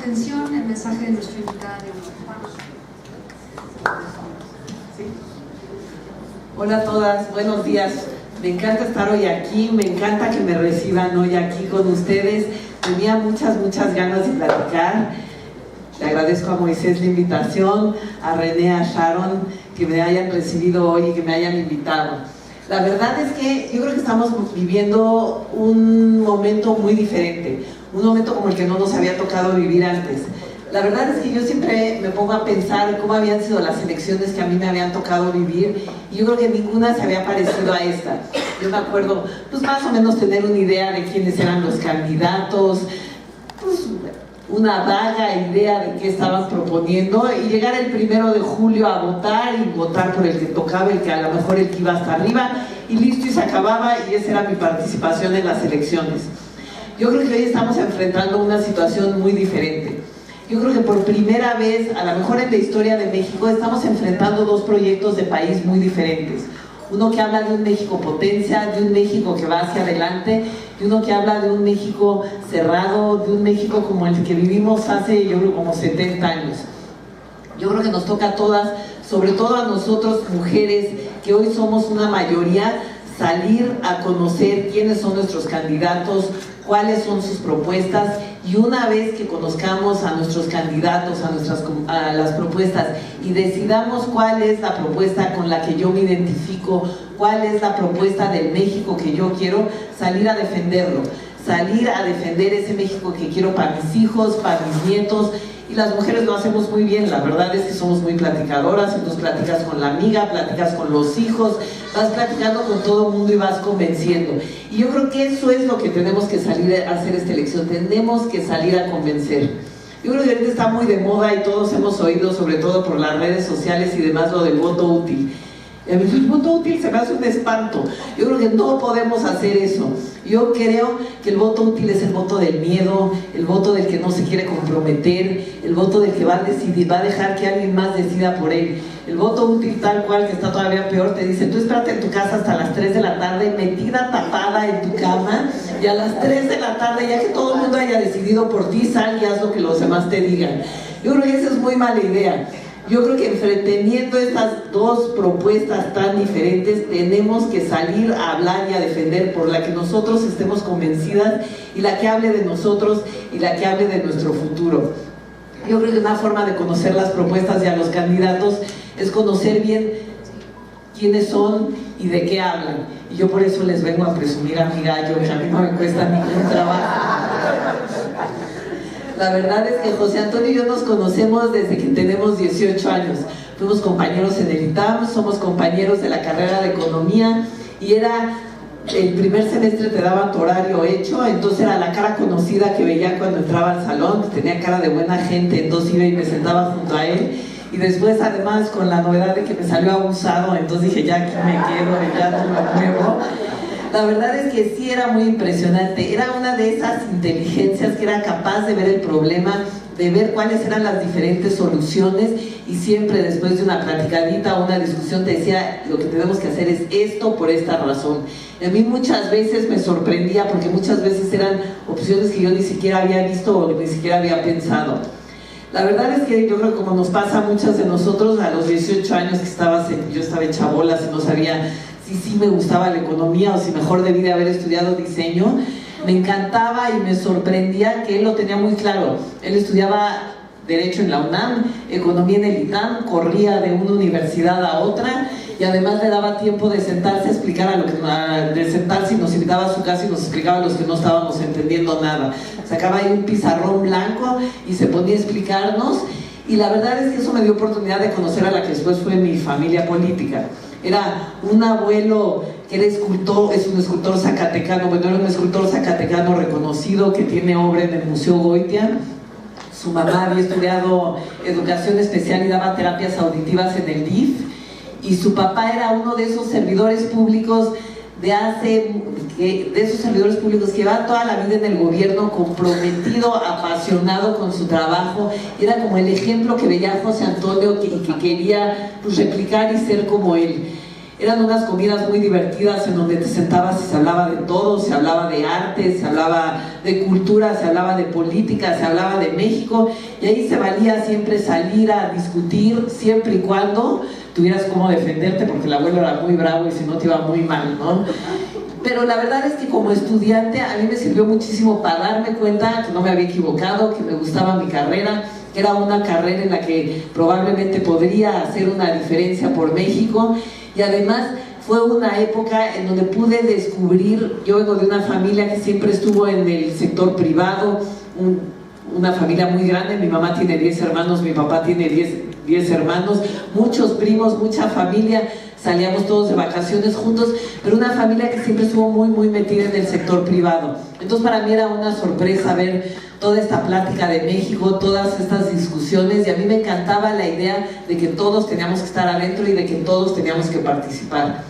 atención el mensaje de nuestra invitada de hoy. Hola a todas, buenos días. Me encanta estar hoy aquí, me encanta que me reciban hoy aquí con ustedes. Tenía muchas ganas de platicar. Le agradezco a Moisés la invitación, a René, a Sharon, que me hayan recibido hoy y que me hayan invitado. La verdad es que yo creo que estamos viviendo un momento muy diferente, un momento como el que no nos había tocado vivir antes. La verdad es que yo siempre me pongo a pensar cómo habían sido las elecciones que a mí me habían tocado vivir y yo creo que ninguna se había parecido a esta. Yo me acuerdo, pues más o menos tener una idea de quiénes eran los candidatos, pues una vaga idea de qué estaban proponiendo y llegar el 1 de julio a votar y votar por el que tocaba, el que a lo mejor el que iba hasta arriba y listo y se acababa y esa era mi participación en las elecciones. Yo creo que hoy estamos enfrentando una situación muy diferente. Yo creo que por primera vez, a lo mejor en la historia de México, estamos enfrentando dos proyectos de país muy diferentes. Uno que habla de un México potencia, de un México que va hacia adelante, y uno que habla de un México cerrado, de un México como el que vivimos hace, yo creo, como 70 años. Yo creo que nos toca a todas, sobre todo a nosotros mujeres, que hoy somos una mayoría, salir a conocer quiénes son nuestros candidatos, cuáles son sus propuestas, y una vez que conozcamos a nuestros candidatos, a las propuestas y decidamos cuál es la propuesta con la que yo me identifico, cuál es la propuesta del México que yo quiero, salir a defenderlo, salir a defender ese México que quiero para mis hijos, para mis nietos. Y las mujeres lo hacemos muy bien, la verdad es que somos muy platicadoras, entonces platicas con la amiga, platicas con los hijos, vas platicando con todo el mundo y vas convenciendo. Y yo creo que eso es lo que tenemos que salir a hacer esta elección, tenemos que salir a convencer. Yo creo que ahorita está muy de moda y todos hemos oído, sobre todo por las redes sociales y demás, lo del voto útil. El voto útil se me hace un espanto. Yo creo que no podemos hacer eso. Yo creo que el voto útil es el voto del miedo, el voto del que no se quiere comprometer, el voto del que va a decidir, va a dejar que alguien más decida por él. El voto útil tal cual, que está todavía peor, te dice, tú espérate en tu casa hasta las 3 de la tarde, metida tapada en tu cama, y a las 3 de la tarde, ya que todo el mundo haya decidido por ti, sal y haz lo que los demás te digan. Yo creo que esa es muy mala idea. Yo creo que teniendo estas dos propuestas tan diferentes, tenemos que salir a hablar y a defender por la que nosotros estemos convencidas y la que hable de nosotros y la que hable de nuestro futuro. Yo creo que una forma de conocer las propuestas y a los candidatos es conocer bien quiénes son y de qué hablan. Y yo por eso les vengo a presumir a mi gallo, que a mí no me cuesta ningún trabajo. La verdad es que José Antonio y yo nos conocemos desde que tenemos 18 años. Fuimos compañeros en el ITAM, somos compañeros de la carrera de Economía y era el primer semestre te daban tu horario hecho, entonces era la cara conocida que veía cuando entraba al salón, tenía cara de buena gente, entonces iba y me sentaba junto a él. Y después, además, con la novedad de que me salió abusado, entonces dije, ya aquí me quedo, ya no me muevo. La verdad es que sí era muy impresionante, era una de esas inteligencias que era capaz de ver el problema, de ver cuáles eran las diferentes soluciones y siempre después de una platicadita o una discusión te decía, lo que tenemos que hacer es esto por esta razón. Y a mí muchas veces me sorprendía porque muchas veces eran opciones que yo ni siquiera había visto o ni siquiera había pensado. La verdad es que yo creo que como nos pasa a muchas de nosotros, a los 18 años que yo estaba hecha bolas y no sabía si sí me gustaba la economía o si mejor debí de haber estudiado diseño, me encantaba y me sorprendía que él lo tenía muy claro. Él estudiaba Derecho en la UNAM, Economía en el ITAM, corría de una universidad a otra y además le daba tiempo de sentarse a explicar de sentarse y nos invitaba a su casa y nos explicaba a los que no estábamos entendiendo nada. Sacaba ahí un pizarrón blanco y se ponía a explicarnos y la verdad es que eso me dio oportunidad de conocer a la que después fue mi familia política. Era un abuelo que era escultor, es un escultor zacatecano, bueno, era un escultor zacatecano reconocido que tiene obra en el Museo Goitia. Su mamá había estudiado educación especial y daba terapias auditivas en el DIF. Y su papá era uno de esos servidores públicos esos servidores públicos que lleva toda la vida en el gobierno, comprometido, apasionado con su trabajo. Era como el ejemplo que veía José Antonio y que quería pues replicar y ser como él. Eran unas comidas muy divertidas en donde te sentabas y se hablaba de todo, se hablaba de arte, se hablaba de cultura, se hablaba de política, se hablaba de México, y ahí se valía siempre salir a discutir, siempre y cuando tuvieras cómo defenderte, porque el abuelo era muy bravo y si no te iba muy mal, ¿no? Pero la verdad es que como estudiante a mí me sirvió muchísimo para darme cuenta que no me había equivocado, que me gustaba mi carrera, que era una carrera en la que probablemente podría hacer una diferencia por México. Y además fue una época en donde pude descubrir, yo vengo de una familia que siempre estuvo en el sector privado, una familia muy grande, mi mamá tiene 10 hermanos, mi papá tiene 10 hermanos, muchos primos, mucha familia, salíamos todos de vacaciones juntos, pero una familia que siempre estuvo muy metida en el sector privado. Entonces para mí era una sorpresa ver toda esta plática de México, todas estas discusiones, y a mí me encantaba la idea de que todos teníamos que estar adentro y de que todos teníamos que participar.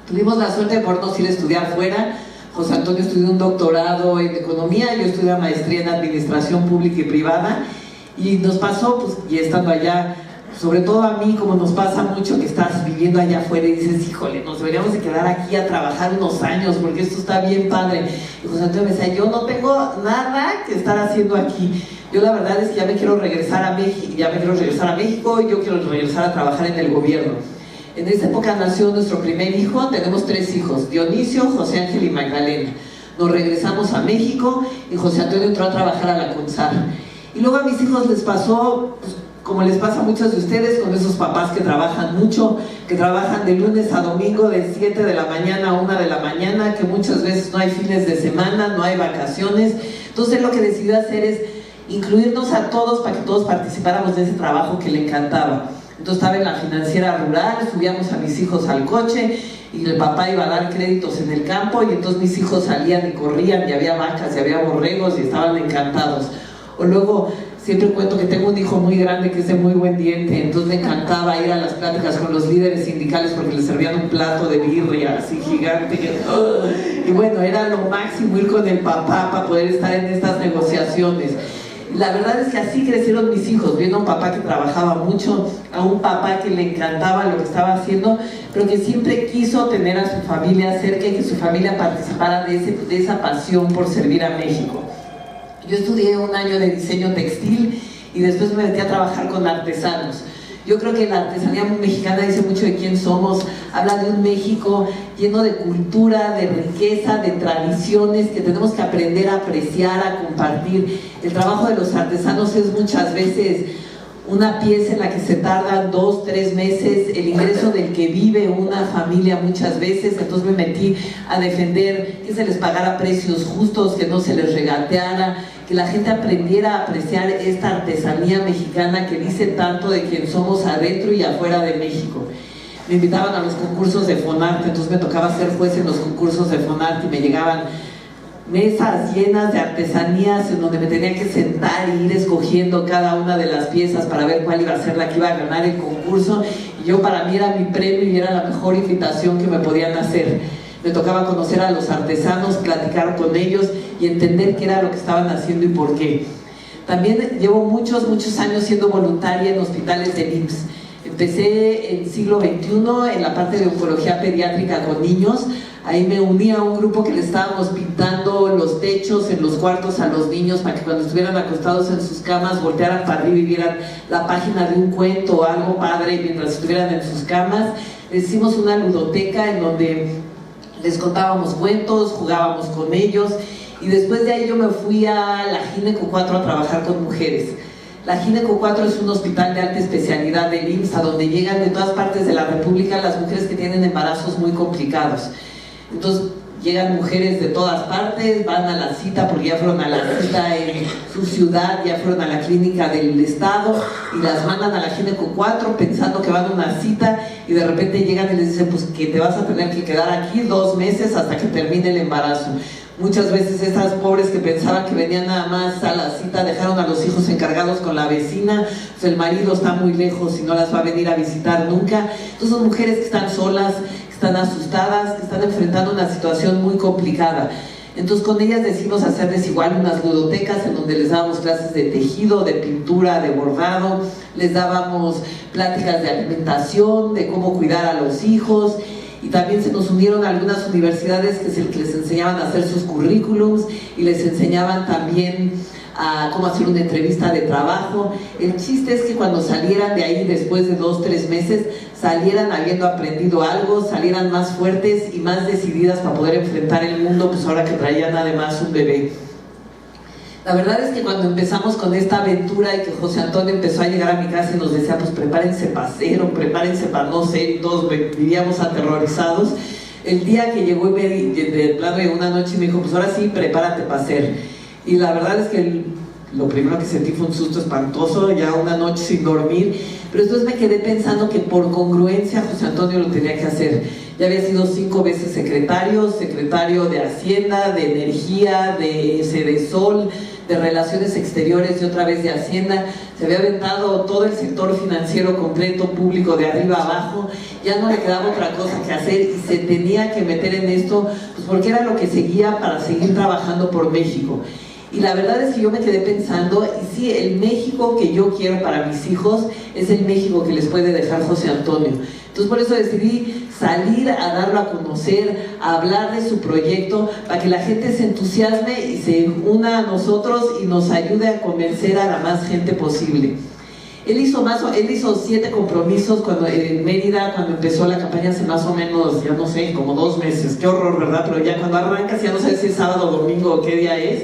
Tuvimos la suerte de podernos ir a estudiar fuera. José Antonio estudió un doctorado en economía, yo estudié una maestría en administración pública y privada, y nos pasó, pues, y estando allá, sobre todo a mí, como nos pasa mucho que estás viviendo allá afuera y dices, híjole, nos deberíamos de quedar aquí a trabajar unos años porque esto está bien padre. Y José Antonio me decía, yo no tengo nada que estar haciendo aquí. Yo la verdad es que ya me quiero regresar a México, y yo quiero regresar a trabajar en el gobierno. En esa época nació nuestro primer hijo, tenemos 3 hijos, Dionisio, José Ángel y Magdalena. Nos regresamos a México y José Antonio entró a trabajar a la CONSAR. Y luego a mis hijos les pasó, pues, como les pasa a muchos de ustedes, con esos papás que trabajan mucho, que trabajan de lunes a domingo de 7 de la mañana a 1 de la mañana, que muchas veces no hay fines de semana, no hay vacaciones. Entonces lo que decidió hacer es incluirnos a todos para que todos participáramos de ese trabajo que le encantaba. Entonces estaba en la financiera rural, subíamos a mis hijos al coche y el papá iba a dar créditos en el campo, y entonces mis hijos salían y corrían y había vacas y había borregos y estaban encantados. O luego siempre cuento que tengo un hijo muy grande que es de muy buen diente, entonces me encantaba ir a las pláticas con los líderes sindicales porque les servían un plato de birria así gigante. Y bueno, era lo máximo ir con el papá para poder estar en estas negociaciones. La verdad es que así crecieron mis hijos, viendo a un papá que trabajaba mucho, a un papá que le encantaba lo que estaba haciendo, pero que siempre quiso tener a su familia cerca y que su familia participara de esa pasión por servir a México. Yo estudié un año de diseño textil y después me metí a trabajar con artesanos. Yo creo que la artesanía mexicana dice mucho de quién somos, habla de un México lleno de cultura, de riqueza, de tradiciones que tenemos que aprender a apreciar, a compartir. El trabajo de los artesanos es muchas veces una pieza en la que se tardan 2, 3 meses, el ingreso del que vive una familia muchas veces. Entonces me metí a defender que se les pagara precios justos, que no se les regateara, que la gente aprendiera a apreciar esta artesanía mexicana que dice tanto de quién somos adentro y afuera de México. Me invitaban a los concursos de Fonarte, entonces me tocaba ser juez en los concursos de Fonarte y me llegaban mesas llenas de artesanías en donde me tenía que sentar e ir escogiendo cada una de las piezas para ver cuál iba a ser la que iba a ganar el concurso, y yo, para mí era mi premio y era la mejor invitación que me podían hacer. Me tocaba conocer a los artesanos, platicar con ellos y entender qué era lo que estaban haciendo y por qué. También llevo muchos años siendo voluntaria en hospitales del IMSS. Empecé en siglo XXI en la parte de oncología pediátrica con niños. Ahí me uní a un grupo que le estábamos pintando los techos en los cuartos a los niños para que cuando estuvieran acostados en sus camas voltearan para arriba y vieran la página de un cuento o algo padre mientras estuvieran en sus camas. Les hicimos una ludoteca en donde les contábamos cuentos, jugábamos con ellos, y después de ahí yo me fui a la Gineco 4 a trabajar con mujeres. La Gineco 4 es un hospital de alta especialidad del IMSS, a donde llegan de todas partes de la República las mujeres que tienen embarazos muy complicados. Entonces llegan mujeres de todas partes, van a la cita porque ya fueron a la cita en su ciudad, ya fueron a la clínica del estado y las mandan a la Gineco 4 pensando que van a una cita, y de repente llegan y les dicen pues que te vas a tener que quedar aquí 2 meses hasta que termine el embarazo. Muchas veces esas pobres que pensaban que venían nada más a la cita dejaron a los hijos encargados con la vecina, pues el marido está muy lejos y no las va a venir a visitar nunca. Entonces son mujeres que están solas, que están asustadas, que están enfrentando una situación muy complicada. Entonces con ellas decidimos hacerles igual unas ludotecas en donde les dábamos clases de tejido, de pintura, de bordado, les dábamos pláticas de alimentación, de cómo cuidar a los hijos, y también se nos unieron algunas universidades que les enseñaban a hacer sus currículums y les enseñaban también a cómo hacer una entrevista de trabajo. El chiste es que cuando salieran de ahí después de 2-3 meses, salieran habiendo aprendido algo, salieran más fuertes y más decididas para poder enfrentar el mundo, pues ahora que traían además un bebé. La verdad es que cuando empezamos con esta aventura y que José Antonio empezó a llegar a mi casa y nos decía, pues prepárense para cero, prepárense para no sé, y todos vivíamos aterrorizados. El día que llegó de plano de una noche me dijo, pues ahora sí, prepárate para hacer. Y la verdad es que lo primero que sentí fue un susto espantoso, ya una noche sin dormir, pero después me quedé pensando que por congruencia José Antonio lo tenía que hacer. Ya había sido 5 veces secretario de Hacienda, de Energía, de Sedesol, de Relaciones Exteriores y otra vez de Hacienda. Se había aventado todo el sector financiero completo, público, de arriba a abajo. Ya no le quedaba otra cosa que hacer y se tenía que meter en esto, pues porque era lo que seguía para seguir trabajando por México. Y la verdad es que yo me quedé pensando, y sí, el México que yo quiero para mis hijos es el México que les puede dejar José Antonio. Entonces por eso decidí salir a darlo a conocer, a hablar de su proyecto, para que la gente se entusiasme y se una a nosotros y nos ayude a convencer a la más gente posible. Él hizo 7 compromisos en Mérida, cuando empezó la campaña hace más o menos, ya no sé, como 2 meses. Qué horror, ¿verdad? Pero ya cuando arrancas ya no sabes si es sábado, domingo o qué día es.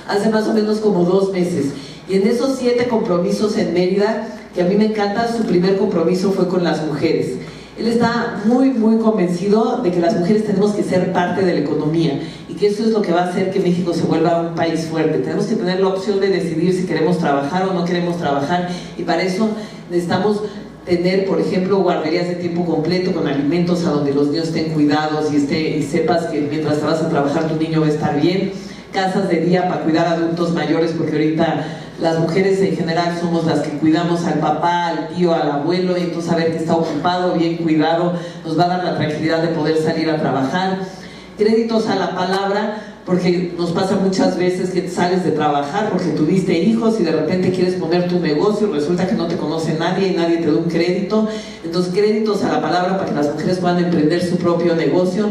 Hace más o menos como 2 meses. Y en esos 7 compromisos en Mérida, que a mí me encanta, su primer compromiso fue con las mujeres. Él está muy, muy convencido de que las mujeres tenemos que ser parte de la economía y que eso es lo que va a hacer que México se vuelva un país fuerte. Tenemos que tener la opción de decidir si queremos trabajar o no queremos trabajar, y para eso necesitamos tener, por ejemplo, guarderías de tiempo completo con alimentos a donde los niños estén cuidados y sepas que mientras te vas a trabajar tu niño va a estar bien. Casas de día para cuidar a adultos mayores, porque ahorita las mujeres en general somos las que cuidamos al papá, al tío, al abuelo, y entonces saber que está ocupado, bien cuidado, nos va a dar la tranquilidad de poder salir a trabajar. Créditos a la palabra, porque nos pasa muchas veces que sales de trabajar porque tuviste hijos y de repente quieres poner tu negocio y resulta que no te conoce nadie y nadie te da un crédito. Entonces créditos a la palabra para que las mujeres puedan emprender su propio negocio.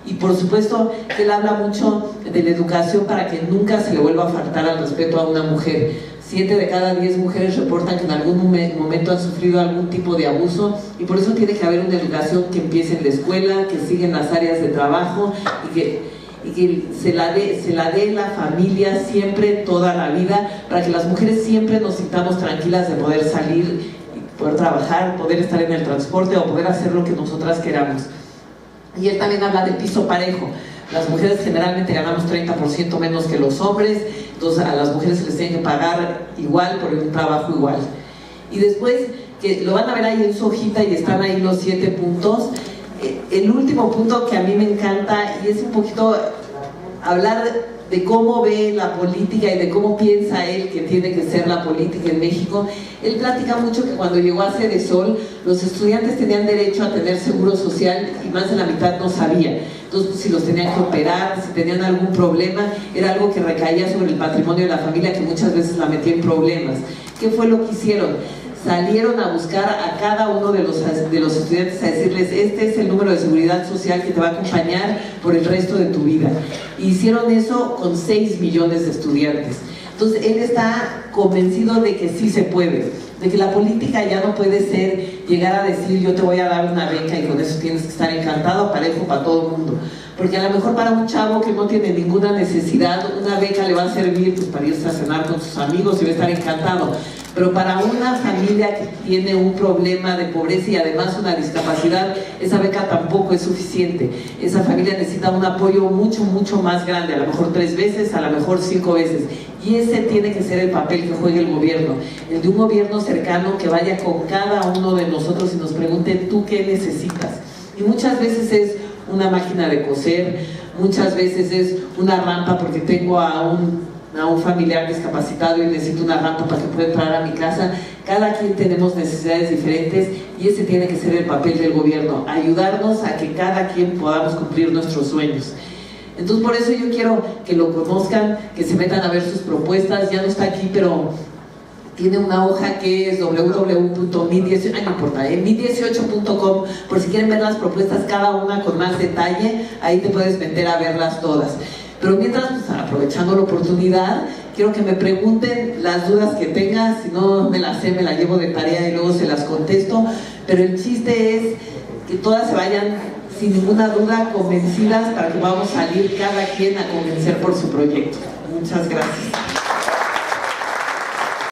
Y por supuesto, él habla mucho de la educación para que nunca se le vuelva a faltar al respeto a una mujer. 7 de cada 10 mujeres reportan que en algún momento han sufrido algún tipo de abuso, y por eso tiene que haber una educación que empiece en la escuela, que siga en las áreas de trabajo y que se la dé la familia siempre, toda la vida, para que las mujeres siempre nos sintamos tranquilas de poder salir, y poder trabajar, poder estar en el transporte o poder hacer lo que nosotras queramos. Y él también habla del piso parejo. Las mujeres generalmente ganamos 30% menos que los hombres, entonces a las mujeres se les tiene que pagar igual por un trabajo igual. Y después, que lo van a ver ahí en su hojita y están ahí los 7 puntos. El último punto que a mí me encanta, y es un poquito hablar de cómo ve la política y de cómo piensa él que tiene que ser la política en México. Él platica mucho que cuando llegó a Sedesol, los estudiantes tenían derecho a tener seguro social y más de la mitad no sabía. Entonces, pues, si los tenían que operar, si tenían algún problema, era algo que recaía sobre el patrimonio de la familia, que muchas veces la metía en problemas. ¿Qué fue lo que hicieron? Salieron a buscar a cada uno de los estudiantes a decirles, este es el número de seguridad social que te va a acompañar por el resto de tu vida. Y hicieron eso con 6 millones de estudiantes. Entonces él está convencido de que sí se puede, de que la política ya no puede ser llegar a decir yo te voy a dar una beca y con eso tienes que estar encantado, parejo para todo el mundo. Porque a lo mejor para un chavo que no tiene ninguna necesidad, una beca le va a servir pues, para irse a cenar con sus amigos y va a estar encantado. Pero para una familia que tiene un problema de pobreza y además una discapacidad, esa beca tampoco es suficiente. Esa familia necesita un apoyo mucho, mucho más grande, a lo mejor 3 veces, a lo mejor 5 veces. Y ese tiene que ser el papel que juegue el gobierno, el de un gobierno cercano que vaya con cada uno de nosotros y nos pregunte, ¿tú qué necesitas? Y muchas veces es una máquina de coser, muchas veces es una rampa porque tengo a un familiar discapacitado y necesito una rampa para que pueda entrar a mi casa. Cada quien tenemos necesidades diferentes y ese tiene que ser el papel del gobierno, ayudarnos a que cada quien podamos cumplir nuestros sueños. Entonces por eso yo quiero que lo conozcan, que se metan a ver sus propuestas. Ya no está aquí, pero tiene una hoja que es www.mi18.com, por si quieren ver las propuestas cada una con más detalle, ahí te puedes meter a verlas todas. Pero mientras, pues, aprovechando la oportunidad, quiero que me pregunten las dudas que tengan. Si no me las sé, me las llevo de tarea y luego se las contesto. Pero el chiste es que todas se vayan sin ninguna duda convencidas para que podamos salir cada quien a convencer por su proyecto. Muchas gracias.